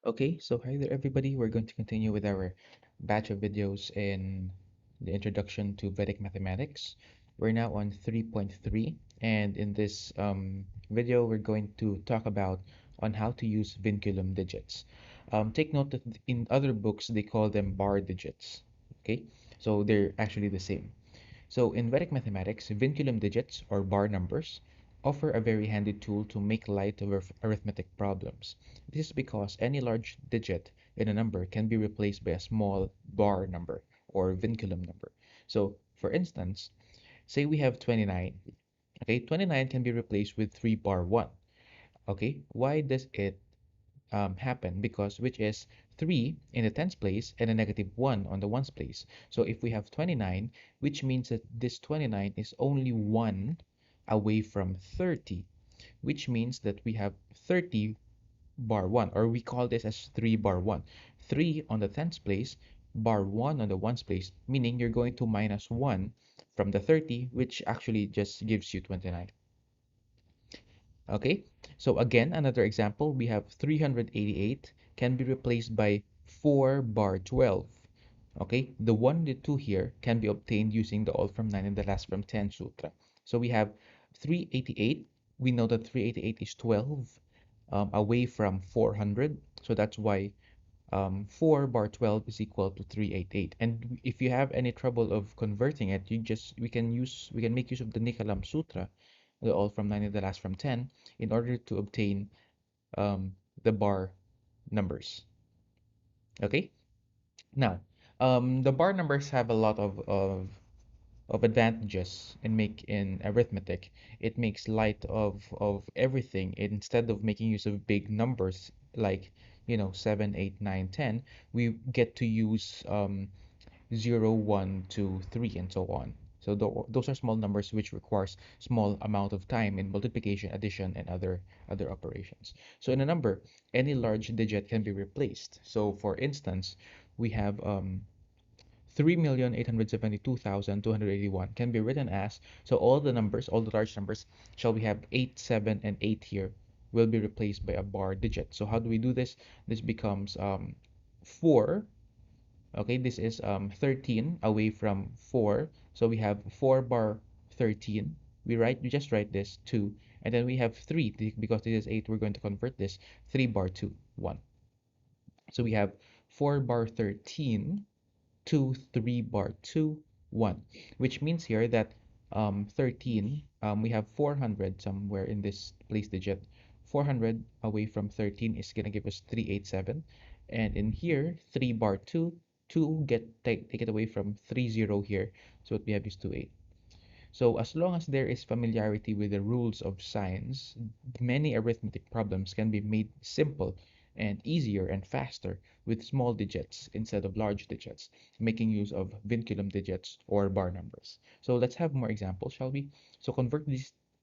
Okay, so hi there everybody. We're going to continue with our batch of videos in the introduction to Vedic mathematics. We're now on 3.3, and in this video we're going to talk about on how to use vinculum digits. Take note that in other books they call them bar digits. Okay, so they're actually the same. So in Vedic mathematics, vinculum digits, or bar numbers, offer a very handy tool to make light of arithmetic problems. This is because any large digit in a number can be replaced by a small bar number, or vinculum number. So for instance, say we have 29. Okay, 29 can be replaced with 3 bar 1. Okay, why does it happen? Because which is 3 in the tens place and a negative 1 on the ones place. So if we have 29, which means that this 29 is only 1 away from 30, which means that we have 30 bar 1, or we call this as 3 bar 1. 3 on the tens place, bar 1 on the ones place, meaning you're going to minus 1 from the 30, which actually just gives you 29. Okay, so again, another example, we have 388 can be replaced by 4 bar 12. Okay, the 1 and the 2 here can be obtained using the all from 9 and the last from 10 sutra. So we have 388. We know that 388 is 12 away from 400. So that's why 4 bar 12 is equal to 388. And if you have any trouble of converting it, we can make use of the Nikalam Sutra, the all from 9 and the last from 10, in order to obtain um, the bar numbers. Okay, now the bar numbers have a lot of advantages in arithmetic. It makes light of everything. Instead of making use of big numbers like 7, 8, 9, 10, we get to use 0, 1, 2, 3, and so on. So those are small numbers which requires small amount of time in multiplication, addition, and other operations. So in a number, any large digit can be replaced. So for instance, we have 3,872,281 can be written as, so all the numbers, all the large numbers, shall we have 8, 7, and 8 here, will be replaced by a bar digit. So how do we do this? This becomes 4. Okay, this is 13 away from 4. So we have 4 bar 13. We just write this 2. And then we have 3, because this is 8, we're going to convert this 3 bar 2, 1. So we have 4 bar 13 2, 3 bar 2, 1, which means here that 13, we have 400 somewhere in this place digit. 400 away from 13 is going to give us 387. And in here, 3 bar 2, 2 take it away from 30 here. So what we have is 28. So as long as there is familiarity with the rules of signs, many arithmetic problems can be made simple and easier and faster with small digits instead of large digits, making use of vinculum digits or bar numbers. So let's have more examples, shall we? So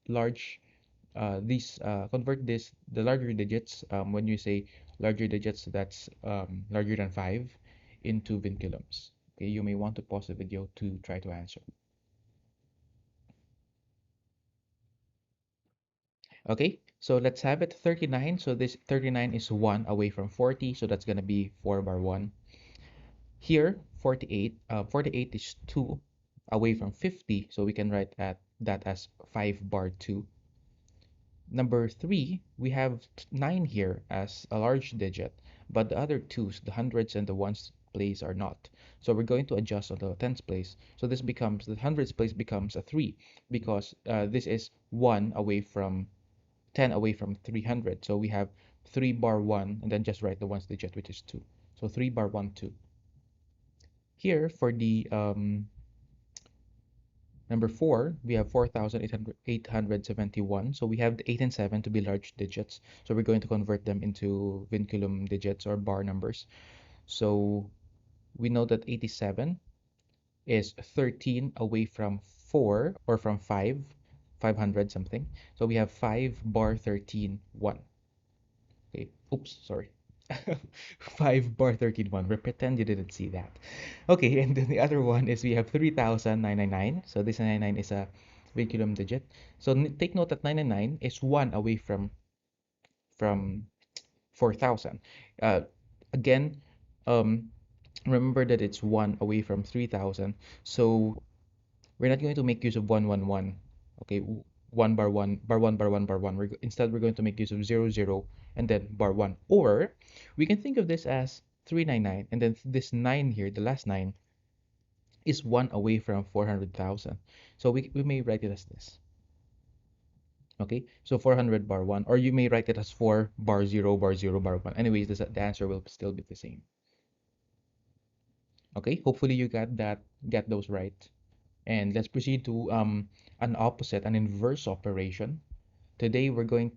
large, convert the larger digits. When you say larger digits, that's larger than 5, into vinculums. Okay, you may want to pause the video to try to answer. Okay, so let's have it 39. So this 39 is 1 away from 40, so that's going to be 4 bar 1. Here, 48 is 2 away from 50, so we can write that as 5 bar 2. Number 3, we have 9 here as a large digit, but the other twos, the hundreds and the ones place, are not. So we're going to adjust on the tens place. So the hundreds place becomes a 3, because this is 1 away from 10 away from 300. So we have 3 bar 1, and then just write the ones digit, which is 2. So 3 bar 1, 2. Here for the number 4, we have 4,871. So we have the 8 and 7 to be large digits. So we're going to convert them into vinculum digits or bar numbers. So we know that 87 is 13 away from 4, or from 5, 500 something. So we have 5 bar 13, 1. Okay, oops, sorry. 5 bar 13 1. We pretend you didn't see that. Okay, and then the other one is we have 3,999. So this 99 is a vinculum digit. So take note that 999 is 1 away from 4,000. Uh, again, um, remember that it's 1 away from 3,000. So we're not going to make use of 111. Okay, 1 bar 1 bar 1 bar 1 bar 1. Instead, we're going to make use of 00 and then bar 1. Or we can think of this as 399, and then this 9 here, the last 9, is 1 away from 400,000. So we may write it as this. Okay, so 400 bar 1, or you may write it as 4 bar 0 bar 0 bar 1. Anyways, the answer will still be the same. Okay, hopefully you got those right. And let's proceed to an opposite, an inverse operation. Today we're going,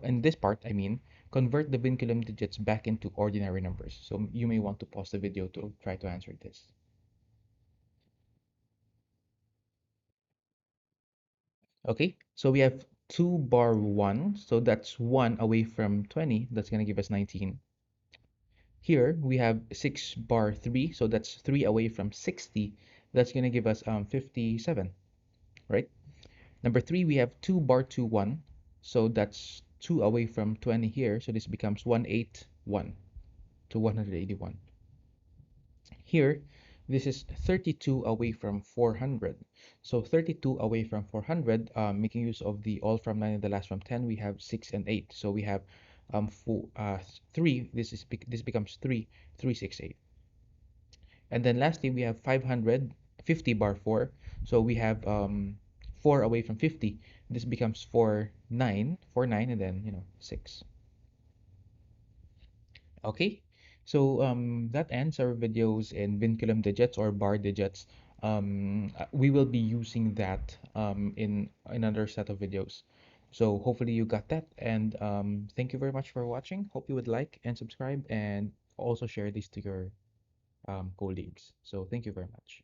in this part, I mean, convert the vinculum digits back into ordinary numbers. So you may want to pause the video to try to answer this. Okay, so we have 2 bar 1, so that's 1 away from 20, that's going to give us 19. Here we have 6 bar 3, so that's 3 away from 60, that's going to give us 57, right? Number 3, we have 2 bar 2 1, so that's 2 away from 20 here, so this becomes 181 to 181. Here, this is 32 away from 400. So 32 away from 400, making use of the all from 9 and the last from 10, we have 6 and 8. So we have 3, this becomes 368. And then lastly, we have 550 bar 4. So we have 4 away from 50. This becomes 49, and then, 6. Okay, so that ends our videos in vinculum digits or bar digits. We will be using that in another set of videos. So hopefully you got that, and thank you very much for watching. Hope you would like and subscribe, and also share this to your colleagues. So thank you very much.